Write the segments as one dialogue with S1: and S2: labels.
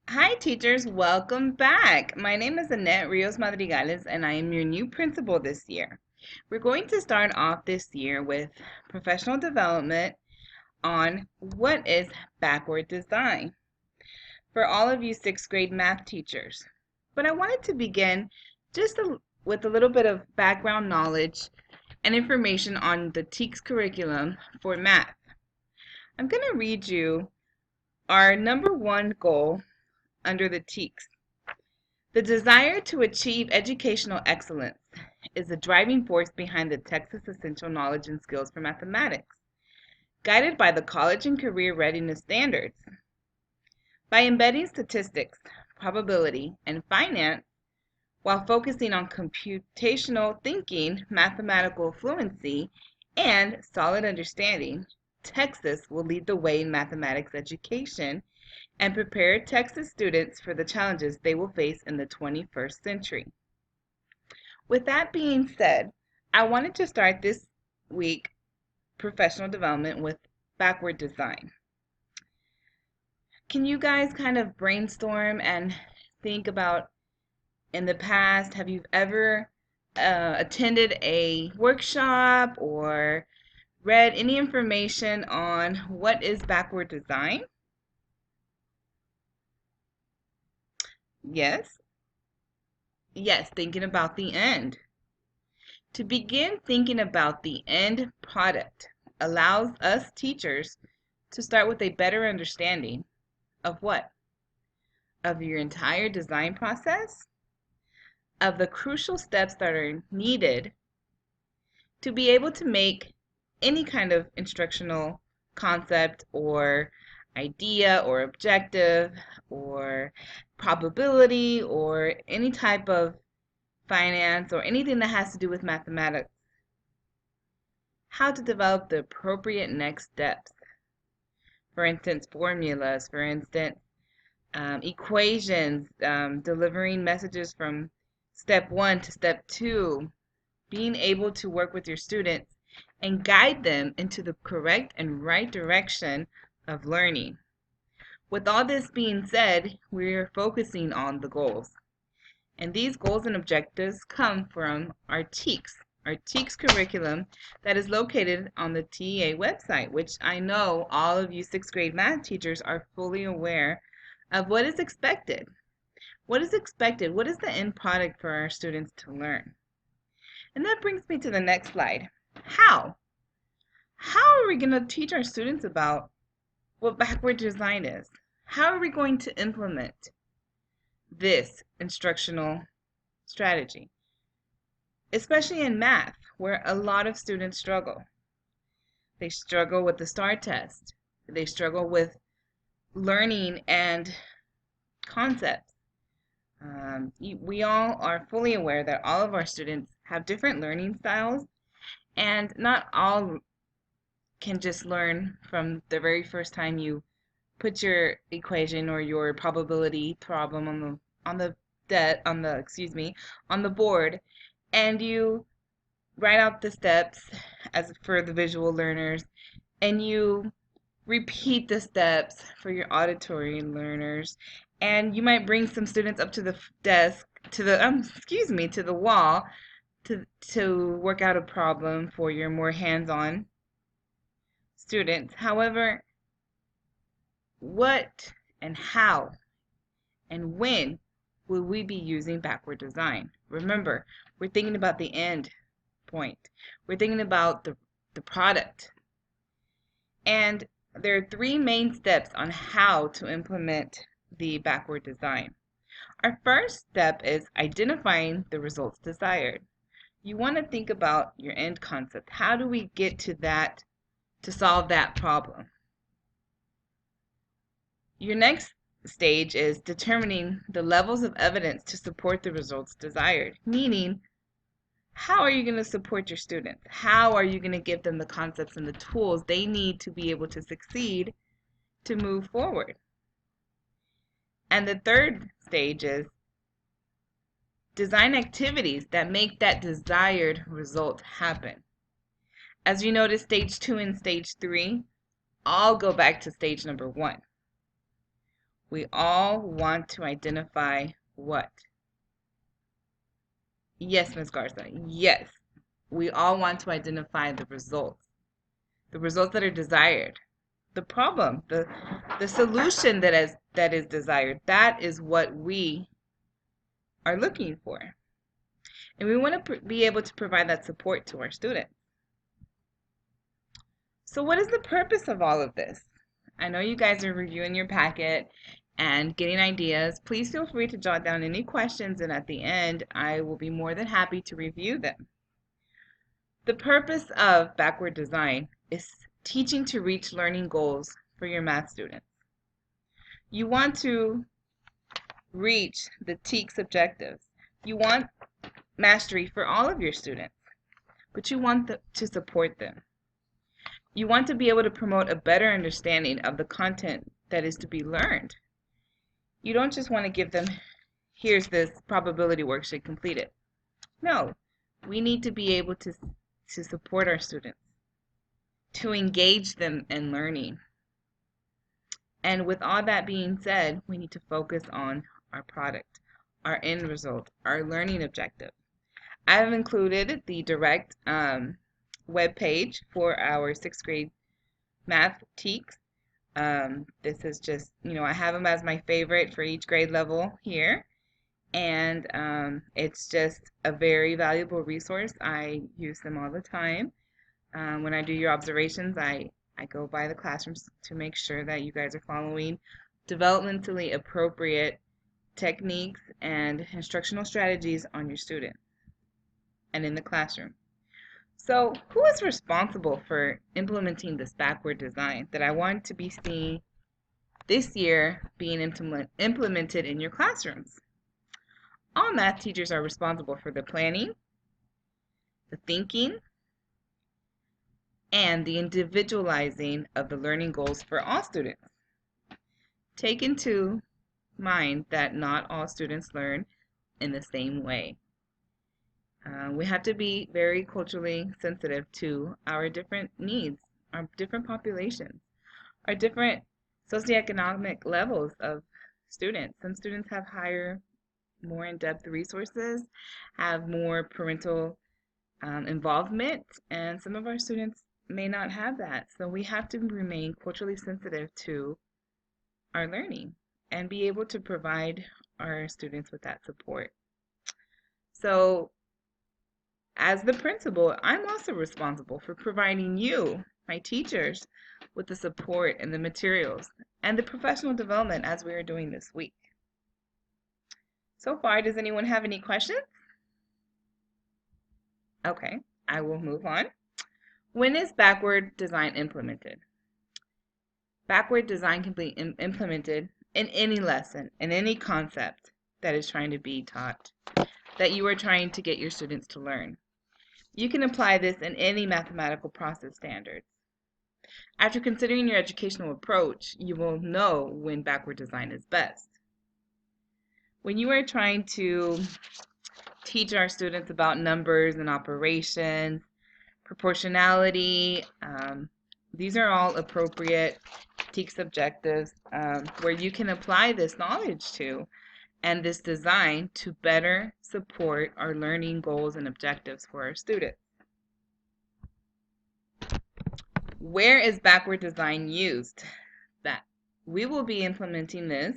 S1: Hi teachers, welcome back. My name is Annette Rios-Madrigales and I am your new principal this year. We're going to start off this year with professional development on what is backward design for all of you 6th grade math teachers. But I wanted to begin with a little bit of background knowledge and information on the TEKS curriculum for math. I'm going to read you our number one goal under the TEKS. The desire to achieve educational excellence is the driving force behind the Texas Essential Knowledge and Skills for Mathematics, guided by the college and career readiness standards. By embedding statistics, probability, and finance, while focusing on computational thinking, mathematical fluency, and solid understanding, Texas will lead the way in mathematics education and prepare Texas students for the challenges they will face in the 21st century. With that being said, I wanted to start this week professional development with backward design. Can you guys kind of brainstorm and think about in the past, have you ever attended a workshop or read any information on what is backward design? Yes? Yes, thinking about the end. To begin thinking about the end product allows us teachers to start with a better understanding of what? Of your entire design process, of the crucial steps that are needed to be able to make any kind of instructional concept or idea or objective or probability or any type of finance or anything that has to do with mathematics. How to develop the appropriate next steps. For instance, formulas, for instance, equations, delivering messages from step 1 to step 2, being able to work with your students and guide them into the correct and right direction of learning. With all this being said, we're focusing on the goals. And these goals and objectives come from our TEKS curriculum that is located on the TEA website, which I know all of you 6th grade math teachers are fully aware of what is expected. What is expected? What is the end product for our students to learn? And that brings me to the next slide. How? How are we going to teach our students about what backward design is? How are we going to implement this instructional strategy? Especially in math, where a lot of students struggle. They struggle with the STAR test. They struggle with learning and concepts. We all are fully aware that all of our students have different learning styles, and not all can just learn from the very first time you put your equation or your probability problem on the board, and you write out the steps as for the visual learners, and you repeat the steps for your auditory learners, and you might bring some students up to the desk to the wall to work out a problem for your more hands-on students. However, what and how and when will we be using backward design? Remember, we're thinking about the end point. We're thinking about the product. And there are 3 main steps on how to implement the backward design. Our first step is identifying the results desired. You want to think about your end concept. How do we get to that to solve that problem? Your next stage is determining the levels of evidence to support the results desired, meaning how are you going to support your students? How are you going to give them the concepts and the tools they need to be able to succeed to move forward? And the third stage is design activities that make that desired result happen. As you notice, stage 2 and stage 3 all go back to stage number 1. We all want to identify what? Yes, Ms. Garza. Yes. We all want to identify the results that are desired. The problem, the solution that is desired. That is what we are looking for. And we want to be able to provide that support to our students. So what is the purpose of all of this? I know you guys are reviewing your packet and getting ideas. Please feel free to jot down any questions, and at the end, I will be more than happy to review them. The purpose of backward design is teaching to reach learning goals for your math students. You want to reach the TEKS objectives. You want mastery for all of your students, but you want to support them. You want to be able to promote a better understanding of the content that is to be learned. You don't just want to give them, here's this probability worksheet, complete it. No, we need to be able to support our students, to engage them in learning. And with all that being said, we need to focus on our product, our end result, our learning objective. I have included the direct web page for our 6th grade math TEKS. This is just, I have them as my favorite for each grade level here. And it's just a very valuable resource. I use them all the time. When I do your observations, I go by the classrooms to make sure that you guys are following developmentally appropriate techniques and instructional strategies on your student and in the classroom. So who is responsible for implementing this backward design that I want to be seeing this year being implemented in your classrooms? All math teachers are responsible for the planning, the thinking, and the individualizing of the learning goals for all students. Take into mind that not all students learn in the same way. We have to be very culturally sensitive to our different needs, our different populations, our different socioeconomic levels of students. Some students have higher, more in-depth resources, have more parental involvement, and some of our students may not have that. So we have to remain culturally sensitive to our learning and be able to provide our students with that support. So as the principal, I'm also responsible for providing you, my teachers, with the support and the materials and the professional development as we are doing this week. So far, does anyone have any questions? Okay, I will move on. When is backward design implemented? Backward design can be implemented in any lesson, in any concept that is trying to be taught, that you are trying to get your students to learn. You can apply this in any mathematical process standards. After considering your educational approach, you will know when backward design is best. When you are trying to teach our students about numbers and operations, proportionality, these are all appropriate TEKS objectives where you can apply this knowledge to and this design to better support our learning goals and objectives for our students. Where is backward design used? That we will be implementing this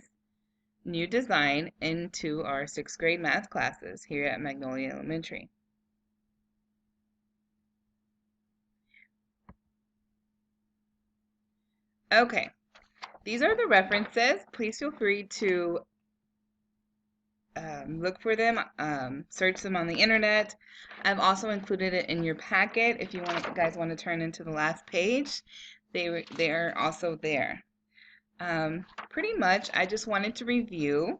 S1: new design into our 6th grade math classes here at Magnolia Elementary. Okay, these are the references. Please feel free to look for them, search them on the internet. I've also included it in your packet if you guys want to turn into the last page. They are also there. Pretty much, I just wanted to review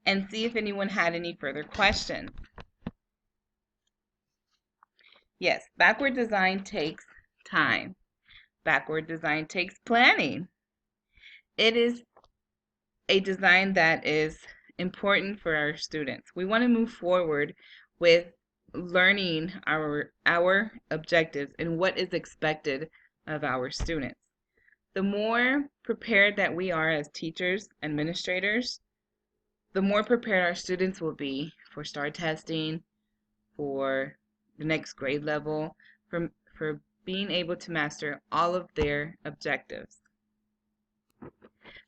S1: and see if anyone had any further questions. Yes, backward design takes time. Backward design takes planning. It is a design that is important for our students. We want to move forward with learning our objectives and what is expected of our students. The more prepared that we are as teachers, administrators, the more prepared our students will be for STAR testing, for the next grade level, for being able to master all of their objectives.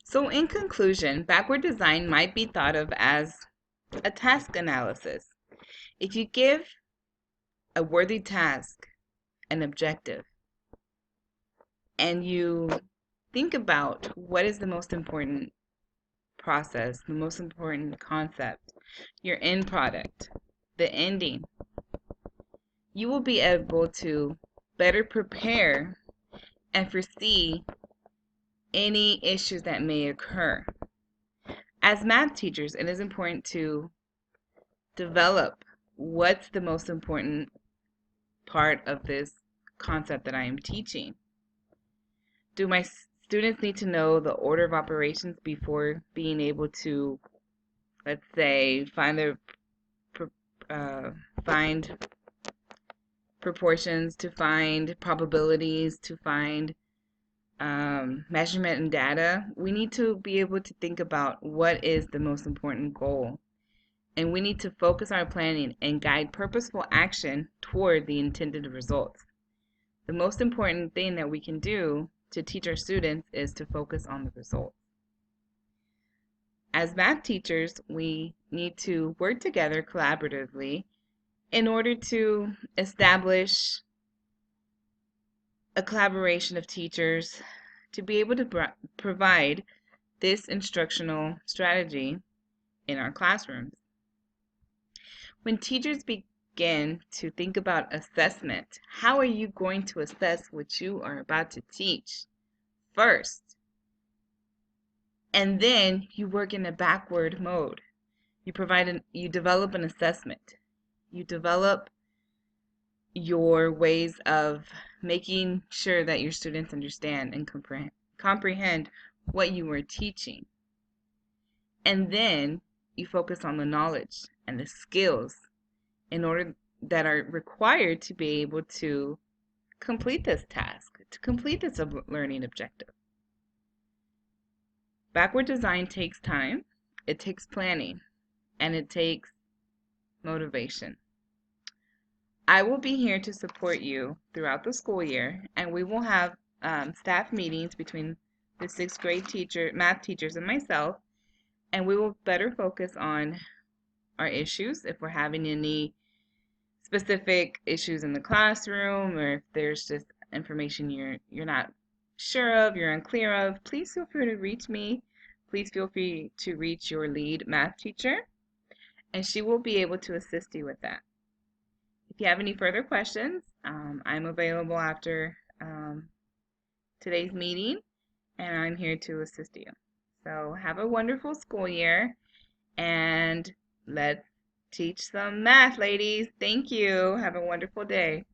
S1: So in conclusion, backward design might be thought of as a task analysis. If you give a worthy task an objective and you think about what is the most important process, the most important concept, your end product, the ending, you will be able to better prepare and foresee any issues that may occur. As math teachers, it is important to develop what's the most important part of this concept that I am teaching. Do my students need to know the order of operations before being able to, let's say, find proportions, to find probabilities, to find measurement and data? We need to be able to think about what is the most important goal. And we need to focus our planning and guide purposeful action toward the intended results. The most important thing that we can do to teach our students is to focus on the results. As math teachers, we need to work together collaboratively in order to establish a collaboration of teachers to be able to provide this instructional strategy in our classrooms. When teachers begin to think about assessment, how are you going to assess what you are about to teach first? And then you work in a backward mode. You develop an assessment. You develop your ways of making sure that your students understand and comprehend what you are teaching. And then you focus on the knowledge and the skills in order that are required to be able to complete this task, to complete this learning objective. Backward design takes time, it takes planning, and it takes motivation. I will be here to support you throughout the school year, and we will have staff meetings between the 6th grade math teachers and myself, and we will better focus on our issues. If we're having any specific issues in the classroom, or if there's just information you're not sure of, you're unclear of, please feel free to reach me. Please feel free to reach your lead math teacher, and she will be able to assist you with that. If you have any further questions, I'm available after today's meeting, and I'm here to assist you. So have a wonderful school year, and let's teach some math, ladies. Thank you. Have a wonderful day.